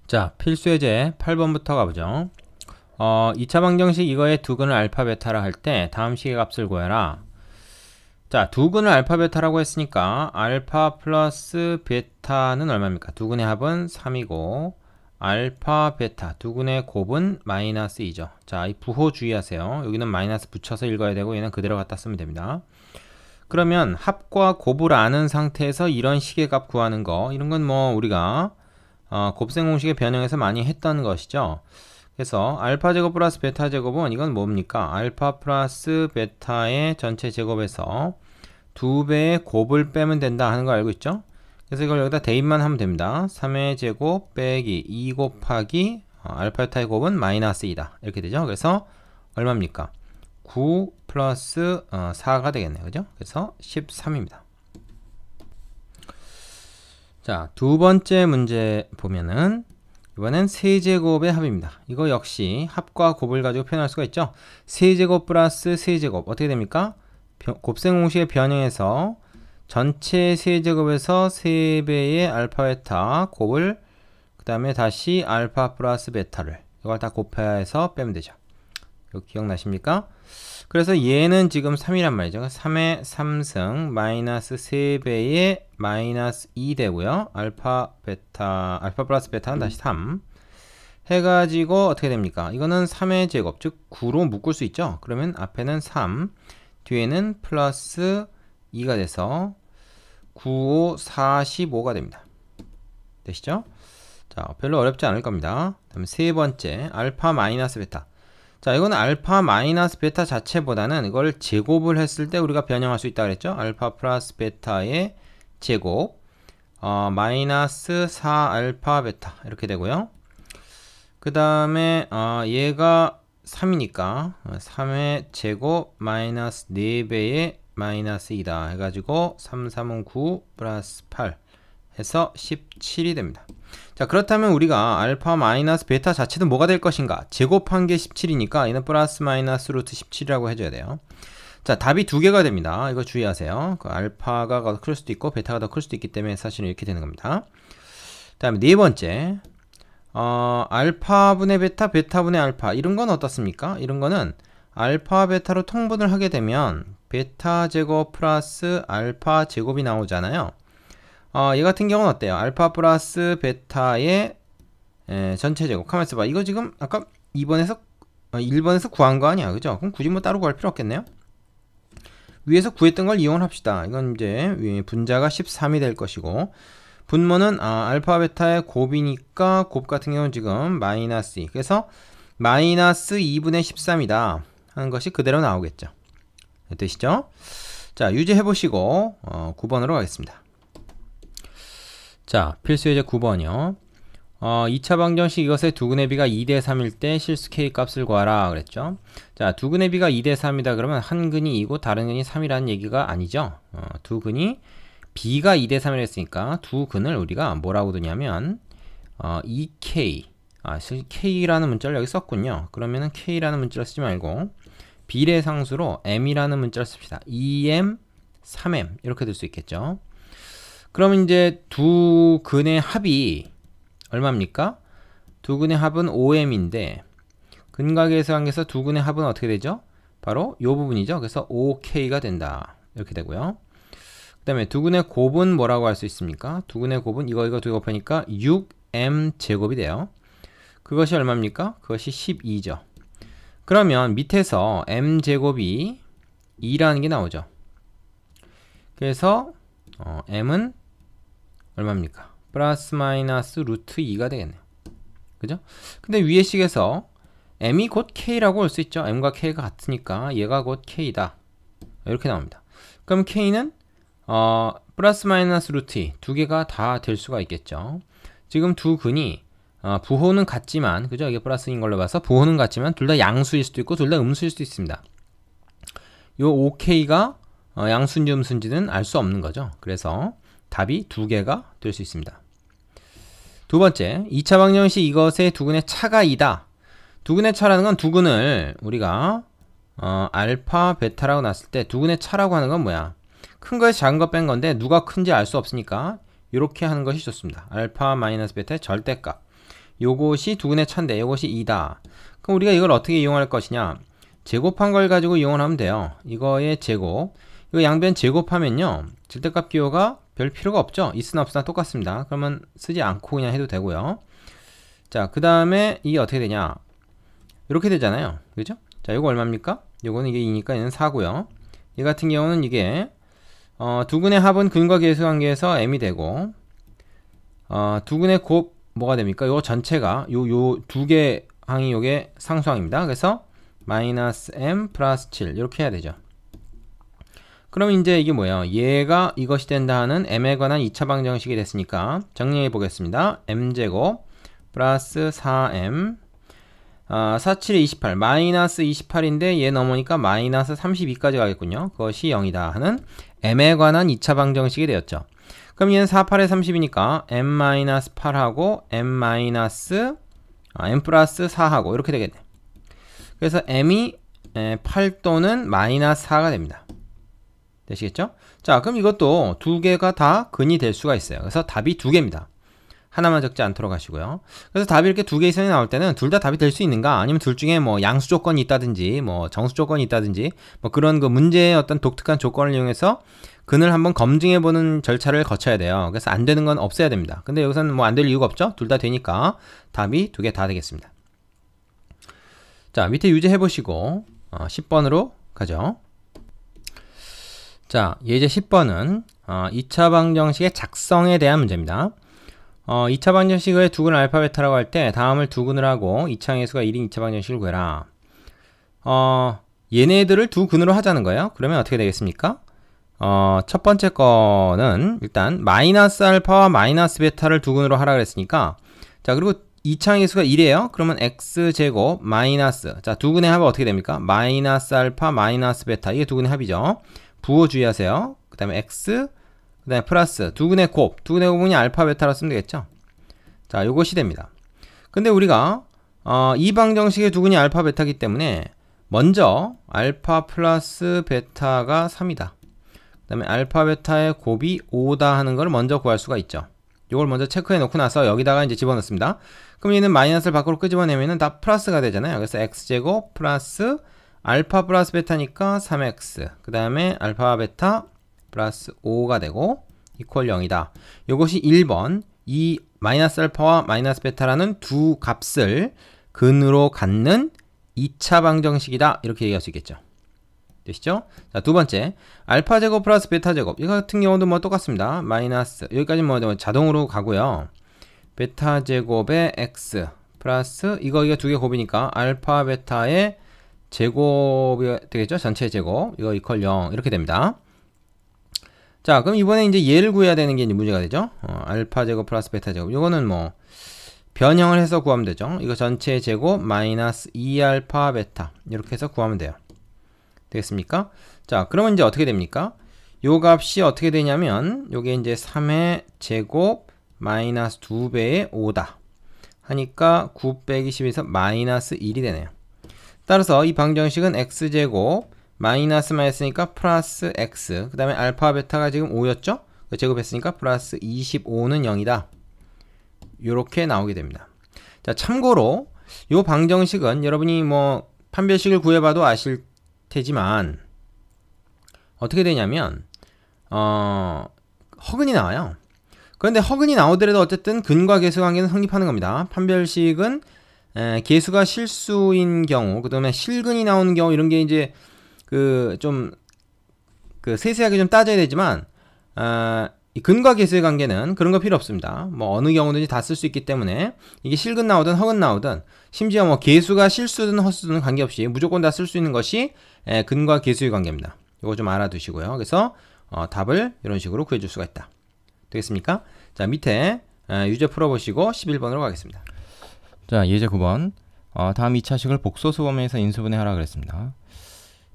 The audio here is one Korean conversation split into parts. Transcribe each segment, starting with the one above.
자, 필수 예제 8번부터 가보죠. 2차 방정식 이거의 두근을 알파 베타라 할 때 다음 식의 값을 구해라. 자, 두근을 알파 베타라고 했으니까 알파 플러스 베타는 얼마입니까? 두근의 합은 3이고 알파 베타 두근의 곱은 마이너스 2죠. 자, 이 부호 주의하세요. 여기는 마이너스 붙여서 읽어야 되고 얘는 그대로 갖다 쓰면 됩니다. 그러면 합과 곱을 아는 상태에서 이런 식의 값 구하는 거, 이런 건 뭐 우리가 곱셈 공식의 변형에서 많이 했던 것이죠. 그래서 알파 제곱 플러스 베타 제곱은 이건 뭡니까? 알파 플러스 베타의 전체 제곱에서 2배의 곱을 빼면 된다 하는 거 알고 있죠? 그래서 이걸 여기다 대입만 하면 됩니다. 3의 제곱 빼기 2 곱하기 알파 베타의 곱은 마이너스 2다. 이렇게 되죠. 그래서 얼마입니까? 9 플러스 4가 되겠네요. 그죠? 그래서 13입니다. 자, 두 번째 문제 보면은 이번엔 세제곱의 합입니다. 이거 역시 합과 곱을 가지고 표현할 수가 있죠. 세제곱 플러스 세제곱 어떻게 됩니까? 곱셈 공식의 변형에서 전체 세제곱에서 3배의 알파 베타 곱을 그 다음에 다시 알파 플러스 베타를 이걸 다 곱해야 해서 빼면 되죠. 이거 기억나십니까? 그래서 얘는 지금 3이란 말이죠. 3의 3승 마이너스 3배의 마이너스 2 되고요. 알파 플러스 베타는 다시 3 해가지고 어떻게 됩니까? 이거는 3의 제곱, 즉 9로 묶을 수 있죠. 그러면 앞에는 3, 뒤에는 플러스 2가 돼서 9, 5, 45가 됩니다. 되시죠? 자, 별로 어렵지 않을 겁니다. 다음 세 번째, 알파 마이너스 베타. 자, 이거는 알파 마이너스 베타 자체보다는 이걸 제곱을 했을 때 우리가 변형할 수 있다 그랬죠? 알파 플러스 베타의 제곱 마이너스 4 알파 베타 이렇게 되고요. 그 다음에 얘가 3이니까 3의 제곱 마이너스 4배의 마이너스 2다 해가지고 3, 3은 9 플러스 8 해서 17이 됩니다. 자, 그렇다면 우리가 알파 마이너스 베타 자체도 뭐가 될 것인가? 제곱한 게 17이니까 얘는 플러스 마이너스 루트 17이라고 해줘야 돼요. 자, 답이 두 개가 됩니다. 이거 주의하세요. 그 알파가 더 클 수도 있고 베타가 더 클 수도 있기 때문에 사실은 이렇게 되는 겁니다. 다음에 네 번째, 알파분의 베타, 베타분의 알파 이런 건 어떻습니까? 이런 거는 알파 베타로 통분을 하게 되면 베타 제곱 플러스 알파 제곱이 나오잖아요. 얘 같은 경우는 어때요? 알파 플러스 베타의 전체 제곱. 가만히 있어봐. 이거 지금 아까 1번에서 구한 거 아니야? 그죠? 그럼 굳이 뭐 따로 구할 필요 없겠네요? 위에서 구했던 걸 이용합시다. 이건 이제 분자가 13이 될 것이고, 분모는 알파 베타의 곱이니까 곱 같은 경우는 지금 마이너스 2. 그래서 마이너스 2분의 13이다 하는 것이 그대로 나오겠죠. 되시죠? 자, 유지해보시고 9번으로 가겠습니다. 자, 필수 예제 9번이요. 2차 방정식 이것의 두근의 비가 2대 3일 때 실수 K 값을 구하라 그랬죠. 자, 두근의 비가 2대 3이다 그러면 한 근이 2고 다른 근이 3이라는 얘기가 아니죠. 두 근이 B가 2대 3이라 했으니까 두 근을 우리가 뭐라고 두냐면 2K K라는 문자를 여기 썼군요. 그러면은 K라는 문자를 쓰지 말고 비례상수로 M이라는 문자를 씁시다. 2M, 3M 이렇게 될 수 있겠죠. 그럼 이제 두 근의 합이 얼마입니까? 두 근의 합은 5m인데 근각에서 한계에서 두 근의 합은 어떻게 되죠? 바로 이 부분이죠. 그래서 5k가 된다. 이렇게 되고요. 그 다음에 두 근의 곱은 뭐라고 할 수 있습니까? 두 근의 곱은 이거 두 개 곱하니까 6m 제곱이 돼요. 그것이 얼마입니까? 그것이 12죠. 그러면 밑에서 m 제곱이 2라는 게 나오죠. 그래서 m은 얼마입니까? 플러스 마이너스 루트 2가 되겠네요. 그죠? 근데 위의 식에서 m이 곧 k라고 올 수 있죠. m과 k가 같으니까 얘가 곧 k다. 이렇게 나옵니다. 그럼 k는 플러스 마이너스 루트 2 두 개가 다 될 수가 있겠죠. 지금 두 근이 부호는 같지만, 그죠? 이게 플러스인 걸로 봐서 부호는 같지만 둘 다 양수일 수도 있고 둘 다 음수일 수도 있습니다. 요 5k가 양수인지 음수인지는 알 수 없는 거죠. 그래서 답이 두 개가 될 수 있습니다. 두 번째, 2차 방정식 이것의 두 근의 차가 2다. 두 근의 차라는 건 두 근을 우리가 알파, 베타라고 놨을 때 두 근의 차라고 하는 건 뭐야? 큰 거에서 작은 거 뺀 건데 누가 큰지 알 수 없으니까 이렇게 하는 것이 좋습니다. 알파 마이너스 베타의 절대값. 요것이 두근의 차인데 요것이 2다. 그럼 우리가 이걸 어떻게 이용할 것이냐? 제곱한 걸 가지고 이용을 하면 돼요. 이거의 제곱. 이거 양변 제곱하면요. 절대값 기호가 별 필요가 없죠. 있으나 없으나 똑같습니다. 그러면 쓰지 않고 그냥 해도 되고요. 자, 그 다음에 이게 어떻게 되냐? 이렇게 되잖아요. 그죠? 자, 요거 얼마입니까? 요거는 이게 2니까 얘는 4고요. 이 같은 경우는 이게 두근의 합은 근과 계수 관계에서 m이 되고 두근의 곱 뭐가 됩니까? 요 전체가 요 두 개 항이 요게 상수항입니다. 그래서 마이너스 m 플러스 7 이렇게 해야 되죠. 그럼 이제 이게 뭐예요? 얘가 이것이 된다 하는 m에 관한 2차 방정식이 됐으니까 정리해 보겠습니다. m제곱 플러스 4m 47에 28 마이너스 28인데 얘 넘으니까 마이너스 32까지 가겠군요. 그것이 0이다 하는 m에 관한 2차 방정식이 되었죠. 그럼 얘는 48에 30이니까 m-8하고 m 플러스 4하고 이렇게 되겠네. 그래서 m이 8 또는 마이너스 4가 됩니다. 되시겠죠? 자, 그럼 이것도 두 개가 다 근이 될 수가 있어요. 그래서 답이 두 개입니다. 하나만 적지 않도록 하시고요. 그래서 답이 이렇게 두 개 이상이 나올 때는 둘 다 답이 될 수 있는가? 아니면 둘 중에 뭐 양수 조건이 있다든지 뭐 정수 조건이 있다든지 뭐 그런 그 문제의 어떤 독특한 조건을 이용해서 근을 한번 검증해 보는 절차를 거쳐야 돼요. 그래서 안 되는 건 없애야 됩니다. 근데 여기서는 뭐 안 될 이유가 없죠? 둘 다 되니까 답이 두 개 다 되겠습니다. 자, 밑에 유제해 보시고 10번으로 가죠. 자, 예제 10번은 2차 방정식의 작성에 대한 문제입니다. 2차 방정식의 두근 알파 베타라고 할 때 다음을 두근을 하고 2차 항의수가 1인 2차 방정식을 구해라. 얘네들을 두 근으로 하자는 거예요. 그러면 어떻게 되겠습니까? 첫 번째 거는 일단 마이너스 알파와 마이너스 베타를 두 근으로 하라 그랬으니까 자, 그리고 2차 항의수가 1이에요. 그러면 x제곱 마이너스 자, 두 근의 합은 어떻게 됩니까? 마이너스 알파 마이너스 베타 이게 두 근의 합이죠. 부호 주의하세요. 그 다음에 x 그 다음에 플러스 두근의 곱이 알파 베타로 쓰면 되겠죠. 자, 요것이 됩니다. 근데 우리가 이 방정식의 두근이 알파 베타이기 때문에 먼저 알파 플러스 베타가 3이다. 그 다음에 알파 베타의 곱이 5다 하는 걸 먼저 구할 수가 있죠. 요걸 먼저 체크해 놓고 나서 여기다가 이제 집어넣습니다. 그럼 얘는 마이너스를 밖으로 끄집어내면은 다 플러스가 되잖아요. 그래서 x제곱 플러스 알파 플러스 베타니까 3x 그 다음에 알파 베타 플러스 5가 되고 이퀄 0이다. 요것이 1번 이 마이너스 알파와 마이너스 베타라는 두 값을 근으로 갖는 2차 방정식이다. 이렇게 얘기할 수 있겠죠. 되시죠? 자, 두 번째 알파 제곱 플러스 베타 제곱 이거 같은 경우도 뭐 똑같습니다. 마이너스 여기까지 뭐 자동으로 가고요. 베타 제곱의 x 플러스 이거 두 개 곱이니까 알파 베타의 제곱이 되겠죠? 전체 제곱 이거 이퀄 0 이렇게 됩니다. 자, 그럼 이번에 이제 얘를 구해야 되는 게 이제 문제가 되죠. 알파 제곱 플러스 베타 제곱 이거는 뭐 변형을 해서 구하면 되죠. 이거 전체 제곱 마이너스 2알파 베타 이렇게 해서 구하면 돼요. 되겠습니까? 자, 그러면 이제 어떻게 됩니까? 요 값이 어떻게 되냐면 요게 이제 3의 제곱 마이너스 2배의 5다 하니까 9 빼기 10에서 마이너스 1이 되네요. 따라서 이 방정식은 x제곱 마이너스 마이너스니까 플러스 x 그 다음에 알파 베타가 지금 5였죠? 제곱했으니까 플러스 25는 0이다. 요렇게 나오게 됩니다. 자, 참고로 요 방정식은 여러분이 뭐 판별식을 구해봐도 아실 테지만 어떻게 되냐면 허근이 나와요. 그런데 허근이 나오더라도 어쨌든 근과 계수 관계는 성립하는 겁니다. 판별식은 계수가 실수인 경우, 그 다음에 실근이 나오는 경우, 이런 게 이제, 좀, 세세하게 좀 따져야 되지만, 이 근과 계수의 관계는 그런 거 필요 없습니다. 뭐, 어느 경우든지 다 쓸 수 있기 때문에, 이게 실근 나오든 허근 나오든, 심지어 뭐, 계수가 실수든 헛수든 관계없이 무조건 다 쓸 수 있는 것이, 근과 계수의 관계입니다. 이거 좀 알아두시고요. 그래서, 답을 이런 식으로 구해줄 수가 있다. 되겠습니까? 자, 밑에, 유제 풀어보시고 11번으로 가겠습니다. 자, 예제 9번. 다음 2차식을 복소수 범위에서 인수분해 하라 그랬습니다.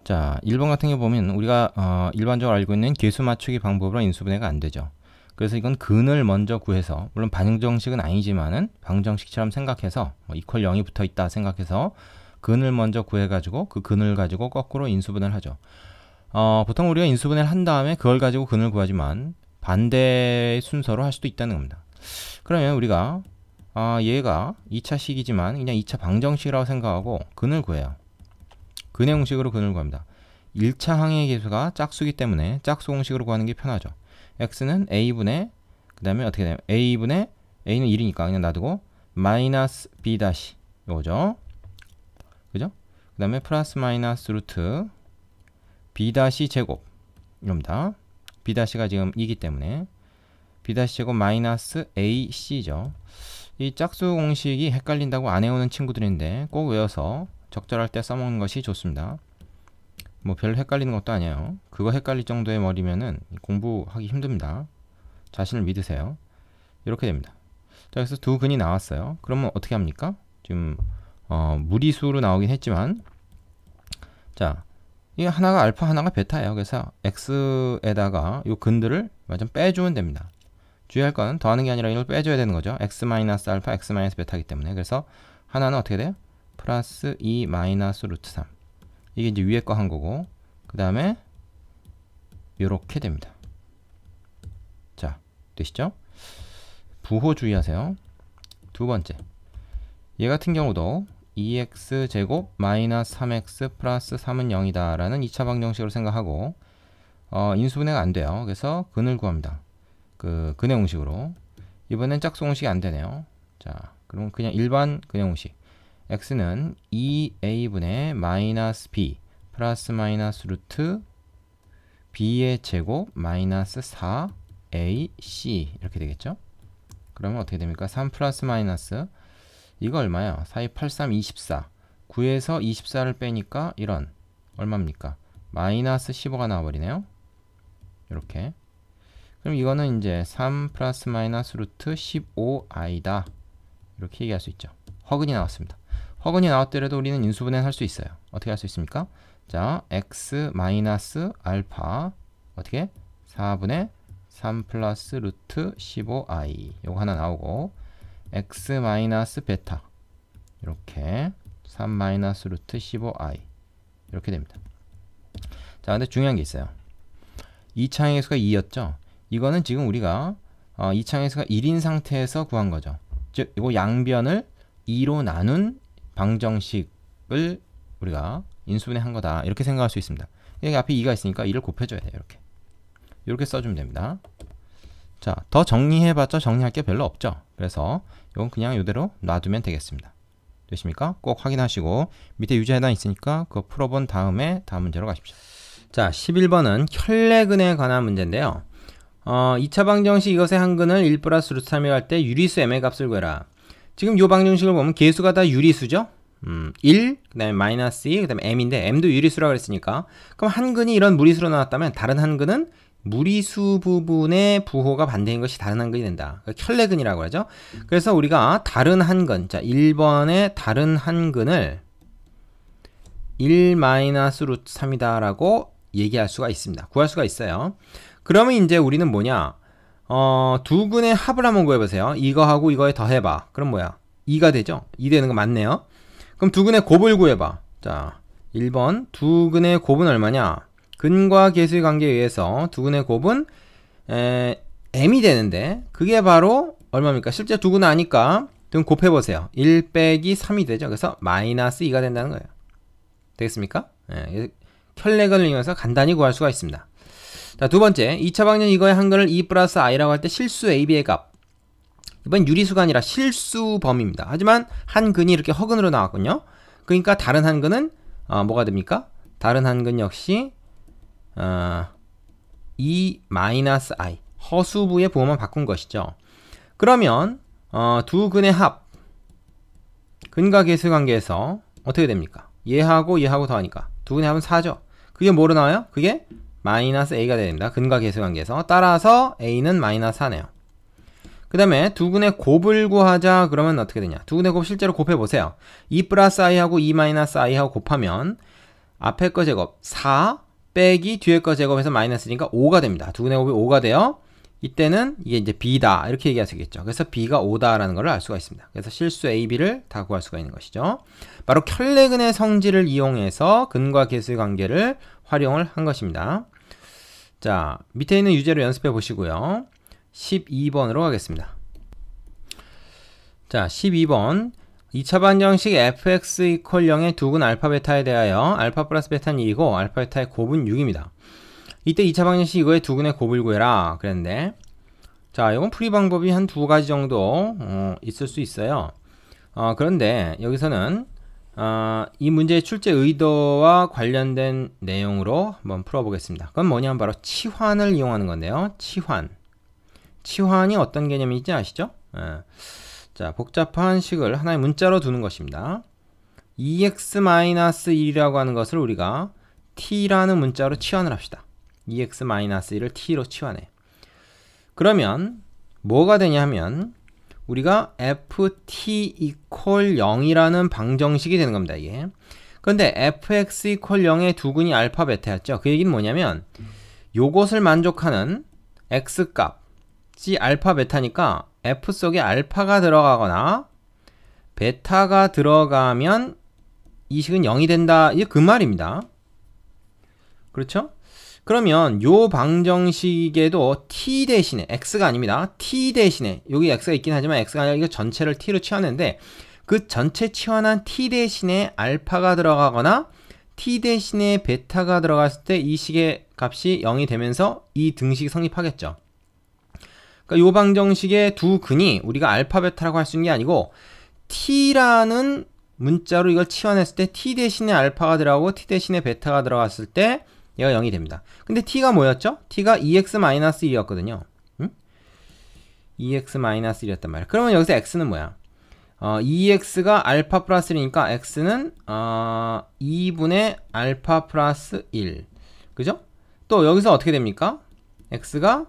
자, 1번 같은 경우 보면 우리가 일반적으로 알고 있는 계수 맞추기 방법으로 인수분해가 안 되죠. 그래서 이건 근을 먼저 구해서, 물론 방정식은 아니지만은 방정식처럼 생각해서 뭐 이퀄 0이 붙어 있다 생각해서 근을 먼저 구해가지고 그 근을 가지고 거꾸로 인수분해를 하죠. 보통 우리가 인수분해를 한 다음에 그걸 가지고 근을 구하지만 반대 순서로 할 수도 있다는 겁니다. 그러면 우리가 얘가 2차식이지만 그냥 2차 방정식이라고 생각하고 근을 구해요. 근의 공식으로 근을 구합니다. 1차 항의 계수가 짝수기 때문에 짝수 공식으로 구하는 게 편하죠. x는 a분의 그 다음에 어떻게 되냐면 a분의 a는 1이니까 그냥 놔두고 마이너스 b 다시 요거죠. 그죠? 그 다음에 플러스 마이너스 루트 b 다시 제곱 이럽니다. b 다시가 지금 2기 때문에 b 다시 제곱 마이너스 ac죠. 이 짝수 공식이 헷갈린다고 안 해오는 친구들인데 꼭 외워서 적절할 때 써먹는 것이 좋습니다. 뭐 별로 헷갈리는 것도 아니에요. 그거 헷갈릴 정도의 머리면은 공부하기 힘듭니다. 자신을 믿으세요. 이렇게 됩니다. 자, 그래서 두 근이 나왔어요. 그러면 어떻게 합니까? 지금 무리수로 나오긴 했지만 자, 이 하나가 알파 하나가 베타예요. 그래서 x에다가 이 근들을 완전 빼주면 됩니다. 주의할 건 더하는 게 아니라 이걸 빼줘야 되는 거죠. x 마이너스 알파, x 마이너스 베타이기 때문에. 그래서 하나는 어떻게 돼요? 플러스 2 마이너스 루트 3. 이게 이제 위에 거 한 거고, 그 다음에 요렇게 됩니다. 자, 되시죠? 부호 주의하세요. 두 번째, 얘 같은 경우도 2x 제곱 마이너스 3x 플러스 3은 0이다 라는 2차 방정식으로 생각하고 인수분해가 안 돼요. 그래서 근을 구합니다. 그 근의 공식으로. 이번엔 짝수 공식이 안 되네요. 자, 그럼 그냥 일반 근의 공식. x는 2a분의 마이너스 b 플러스 마이너스 루트 b의 제곱 마이너스 4ac 이렇게 되겠죠? 그러면 어떻게 됩니까? 3 플러스 마이너스 이거 얼마야? 4, 2, 8, 3, 24 9에서 24를 빼니까 이런 얼마입니까? 마이너스 15가 나와버리네요. 이렇게. 그럼 이거는 이제 3 플러스 마이너스 루트 15i다 이렇게 얘기할 수 있죠. 허근이 나왔습니다. 허근이 나왔더라도 우리는 인수분해는 할 수 있어요. 어떻게 할 수 있습니까? 자, x 마이너스 알파 어떻게? 4분의 3 플러스 루트 15i 요거 하나 나오고 x 마이너스 베타 이렇게 3 마이너스 루트 15i 이렇게 됩니다. 자, 근데 중요한 게 있어요. 2차 항의수가 2였죠. 이거는 지금 우리가 2차 항의수가 1인 상태에서 구한 거죠. 즉 이거 양변을 2로 나눈 방정식을 우리가 인수분해 한 거다 이렇게 생각할 수 있습니다. 여기 앞에 2가 있으니까 2를 곱해줘야 돼요. 이렇게 써주면 됩니다. 자, 더 정리해봤자 정리할 게 별로 없죠. 그래서 이건 그냥 이대로 놔두면 되겠습니다. 되십니까? 꼭 확인하시고 밑에 유제해당 있으니까 그거 풀어본 다음에 다음 문제로 가십시오. 자, 11번은 혈례근에 관한 문제인데요. 2차 방정식 이것의 한 근을 1 플러스 루트 3이 할 때 유리수 m의 값을 구해라. 지금 이 방정식을 보면 계수가 다 유리수죠. 1, 그 다음에 마이너스 2, 그 다음에 m인데 m도 유리수라고 그랬으니까 그럼 한 근이 이런 무리수로 나왔다면 다른 한 근은 무리수 부분의 부호가 반대인 것이 다른 한 근이 된다. 혈례근이라고 하죠. 그래서 우리가 다른 한 근, 자 1번의 다른 한 근을 1 마이너스 루트 3이다 라고 얘기할 수가 있습니다. 구할 수가 있어요. 그러면 이제 우리는 뭐냐, 두 근의 합을 한번 구해보세요. 이거하고 이거에 더해봐. 그럼 뭐야? 2가 되죠? 2 되는 거 맞네요. 그럼 두 근의 곱을 구해봐. 자, 1번 두 근의 곱은 얼마냐? 근과 계수의 관계에 의해서 두 근의 곱은 m이 되는데 그게 바로 얼마입니까? 실제 두 근은 아니까 등 곱해보세요. 1 빼기 3이 되죠. 그래서 마이너스 2가 된다는 거예요. 되겠습니까? 혈례근을 이용해서 간단히 구할 수가 있습니다. 자, 두 번째, 2차 방정 이거의 한 근을 2 플러스 i라고 할 때 실수 ab의 값. 이번 유리수가 아니라 실수범입니다. 하지만 한 근이 이렇게 허근으로 나왔군요. 그러니까 다른 한 근은 뭐가 됩니까? 다른 한 근 역시 2 마이너스 i 허수부의 부호만 바꾼 것이죠. 그러면 두 근의 합 근과 계수 관계에서 어떻게 됩니까? 얘하고 얘하고 더하니까 두 근의 합은 4죠. 그게 뭐로 나와요? 그게 마이너스 a가 됩니다. 근과 계수 관계에서. 따라서 a는 마이너스 4네요. 그 다음에 두 근의 곱을 구하자. 그러면 어떻게 되냐? 두 근의 곱 실제로 곱해보세요. 2 플러스 i하고 2 마이너스 i하고 곱하면 앞에 거 제곱 4 빼기 뒤에 거 제곱해서 마이너스니까 5가 됩니다. 두 근의 곱이 5가 돼요. 이때는 이게 이제 b다 이렇게 얘기하시겠죠. 그래서 b가 5다라는 걸 알 수가 있습니다. 그래서 실수 a, b를 다 구할 수가 있는 것이죠. 바로 혈례근의 성질을 이용해서 근과 계수의 관계를 활용을 한 것입니다. 자, 밑에 있는 유제로 연습해 보시고요. 12번으로 가겠습니다. 자, 12번 2차 방정식 fx 이퀄 0의 두근 알파 베타에 대하여 알파 플러스 베타는 1이고 알파 베타의 곱은 6입니다. 이때 2차 방정식 이거의 두근의 곱을 구해라 그랬는데, 자, 이건 풀이 방법이 한 두 가지 정도 있을 수 있어요. 그런데 여기서는 이 문제의 출제 의도와 관련된 내용으로 한번 풀어보겠습니다. 그건 뭐냐면 바로 치환을 이용하는 건데요. 치환이 어떤 개념인지 아시죠? 자, 복잡한 식을 하나의 문자로 두는 것입니다. 2x-1이라고 하는 것을 우리가 t라는 문자로 치환을 합시다. 2x-1을 t로 치환해. 그러면 뭐가 되냐 하면 우리가 ft 이퀄 0이라는 방정식이 되는 겁니다. 이게. 그런데 fx 이퀄 0의 두근이 알파 베타였죠. 그 얘기는 뭐냐면 요것을 만족하는 x 값이 알파 베타니까 f 속에 알파가 들어가거나 베타가 들어가면 이 식은 0이 된다. 이게 그 말입니다. 그렇죠? 그러면 요 방정식에도 t 대신에 x가 아닙니다. t 대신에 여기 x가 있긴 하지만 x가 아니라 이거 전체를 t로 치환했는데 그 전체 치환한 t 대신에 알파가 들어가거나 t 대신에 베타가 들어갔을 때 이 식의 값이 0이 되면서 이 등식이 성립하겠죠. 그러니까 요 방정식의 두 근이 우리가 알파 베타라고 할 수 있는 게 아니고 t라는 문자로 이걸 치환했을 때 t 대신에 알파가 들어가고 t 대신에 베타가 들어갔을 때 얘가 0이 됩니다. 근데 t가 뭐였죠? t가 2x-1이었거든요. 응? 2x-1이었단 말이야. 그러면 여기서 x는 뭐야? 2x가 알파 플러스 1이니까 x는 2분의 알파 플러스 1. 그죠? 또 여기서 어떻게 됩니까? x가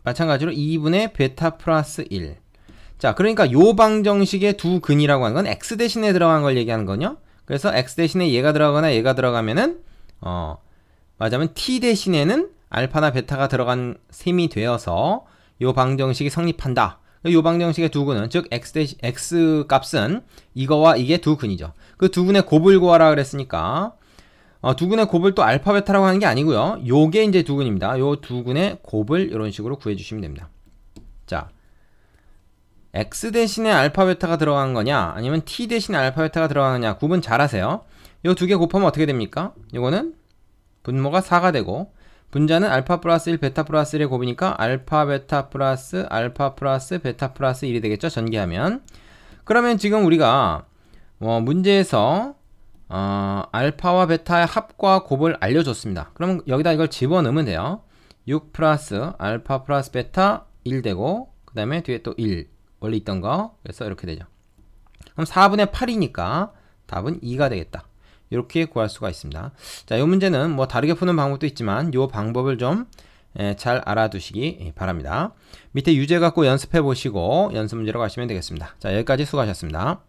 마찬가지로 2분의 베타 플러스 1. 자, 그러니까 요 방정식의 두 근이라고 하는 건 x 대신에 들어간 걸 얘기하는 거냐? 그래서 x 대신에 얘가 들어가거나 얘가 들어가면은 맞아면 t 대신에는 알파나 베타가 들어간 셈이 되어서 요 방정식이 성립한다. 요 방정식의 두 근은 즉 x 값은 이거와 이게 두 근이죠. 그 두 근의 곱을 구하라 그랬으니까 두 근의 곱을 또 알파 베타라고 하는 게 아니고요. 요게 이제 두 근입니다. 요 두 근의 곱을 이런 식으로 구해 주시면 됩니다. 자, x 대신에 알파 베타가 들어간 거냐 아니면 t 대신에 알파 베타가 들어가느냐 구분 잘 하세요. 요 두 개 곱하면 어떻게 됩니까? 요거는 분모가 4가 되고 분자는 알파 플러스 1 베타 플러스 1의 곱이니까 알파 베타 플러스 베타 플러스 1이 되겠죠. 전개하면. 그러면 지금 우리가 문제에서 알파와 베타의 합과 곱을 알려줬습니다. 그럼 여기다 이걸 집어넣으면 돼요. 6 플러스 알파 플러스 베타 1 되고 그 다음에 뒤에 또 1 원래 있던 거. 그래서 이렇게 되죠. 그럼 4분의 8이니까 답은 2가 되겠다. 이렇게 구할 수가 있습니다. 자, 이 문제는 뭐 다르게 푸는 방법도 있지만 이 방법을 좀 잘 알아두시기 바랍니다. 밑에 유제 갖고 연습해 보시고 연습 문제로 가시면 되겠습니다. 자, 여기까지 수고하셨습니다.